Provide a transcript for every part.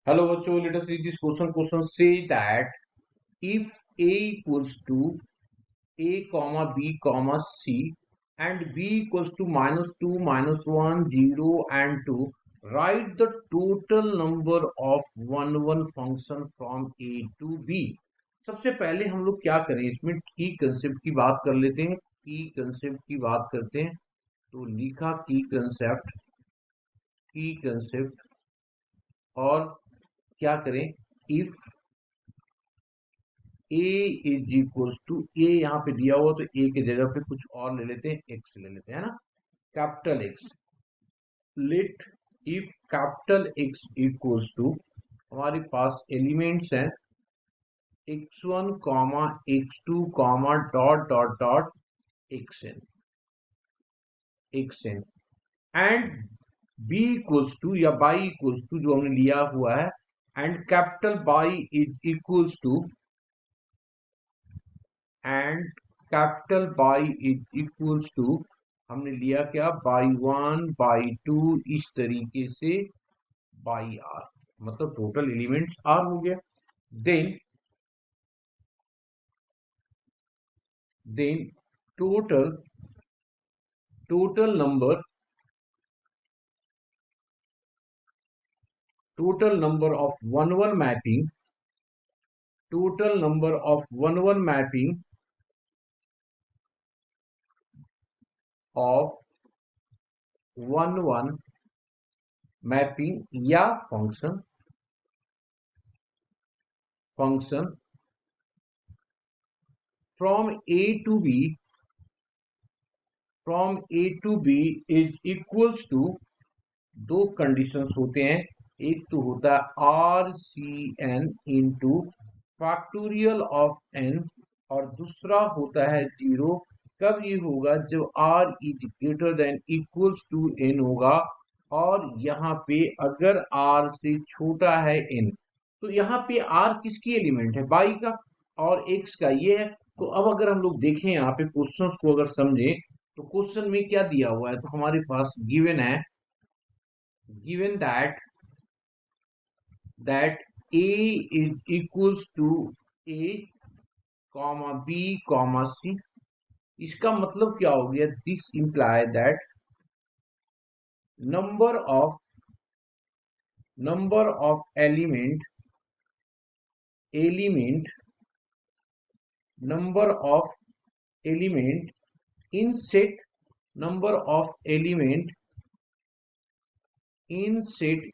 Hello, bachcho. Let us read this question. Question say that if A equals to A comma B comma C and B equals to -2, -1, 0 and 2, write the total number of one function from A to B. सबसे पहले हम लोग क्या करें, इसमें की concept की बात कर लेते हैं। की कंसेप्ट की बात करते हैं तो लिखा की कंसेप्ट और क्या करें, if A is equals to A, यहाँ पे दिया हुआ तो ए की जगह पे कुछ और ले लेते हैं, एक्स ले लेते हैं ना, capital X. Let if capital X equals to, हमारे पास एलिमेंट्स हैं x1 comma x2 comma dot dot dot xn and b equals to या बाई इक्वल्स टू जो हमने लिया हुआ है, and capital Y is equals to, and capital Y is equals to, हमने लिया क्या, बाई 1 बाई 2, इस तरीके से बाई आर, मतलब टोटल एलिमेंट्स आर हो गया। Then total total number of one mapping, total number of one mapping of one mapping या function from A to B is equals to, दो कंडीशंस होते हैं, एक तो होता है r C n into factorial of n, और दूसरा होता है जीरो। कब ये होगा, जब r is greater than equals to n होगा, और यहाँ पे अगर आर से छोटा है एन, तो यहाँ पे आर किसकी एलिमेंट है, बाई का और एक्स का, ये है। तो अब अगर हम लोग देखें यहाँ पे क्वेश्चंस को अगर समझें, तो क्वेश्चन में क्या दिया हुआ है, तो हमारे पास गिवन है, given that a is equals to a comma b comma c, इसका मतलब क्या हो गया, this imply that number of element number of element in set, number of element in set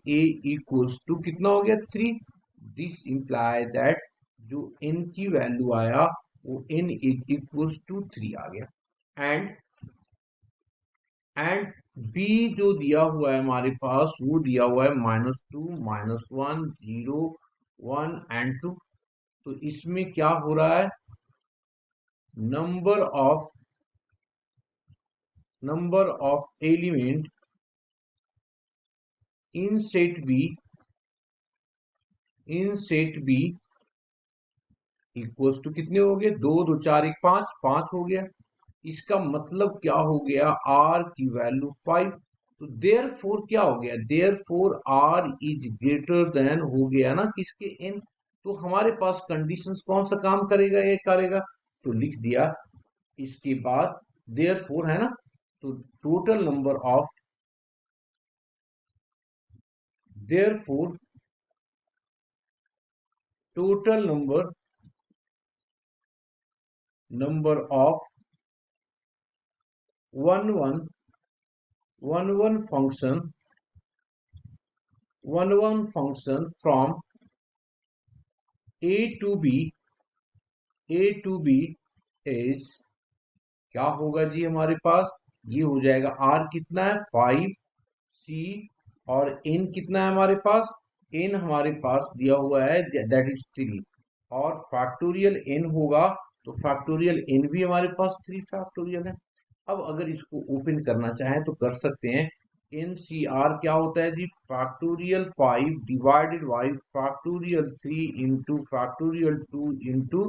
A equals to कितना हो गया, 3। This imply that जो n की वैल्यू आया वो n इज इक्वल्स टू 3 आ गया। एंड b जो दिया हुआ है हमारे पास, वो दिया हुआ है -2, -1, 0, 1 एंड 2। तो इसमें क्या हो रहा है, number of element in set B equals to कितने हो गए, 2 2 4 1 5, 5 हो गया। इसका मतलब क्या हो गया, आर की वैल्यू 5। तो देयर फोर क्या हो गया, there four are is greater than हो गया ना किसके, एन। तो हमारे पास कंडीशंस कौन सा काम करेगा, ये करेगा, तो लिख दिया इसके बाद देयर फोर, है ना। तो total number of, there four total number of one function from A to B is, क्या होगा जी हमारे पास, ये हो जाएगा आर कितना है 5, सी और एन कितना है हमारे पास, एन हमारे पास दिया हुआ है दैट इज 3, और फैक्टोरियल एन होगा, तो फैक्टोरियल एन भी हमारे पास 3 फैक्टोरियल है। अब अगर इसको ओपन करना चाहें तो कर सकते हैं। एन सी आर क्या होता है जी, factorial 5 divided by factorial 3 into factorial 2 into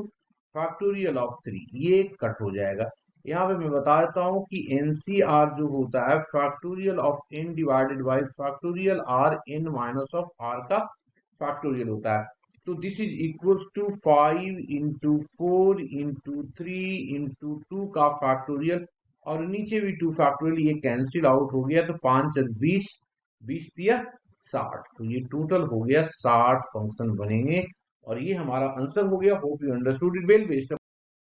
factorial of 3, ये कट हो जाएगा। यहाँ पे मैं बता देता हूँ कि एनसीआर जो होता है factorial of n divided by factorial r n minus of r का फैक्टोरियल होता है। तो this is equals to 5 into 4 into 3 into 2 का फैक्टोरियल, और नीचे भी 2 फैक्टोरियल, ये कैंसिल आउट हो गया, तो 5 और 20, 20 दिया 60, तो ये टोटल हो गया 60 फंक्शन बनेंगे। और ये हमारा आंसर हो गया। Hope you understood it well. Best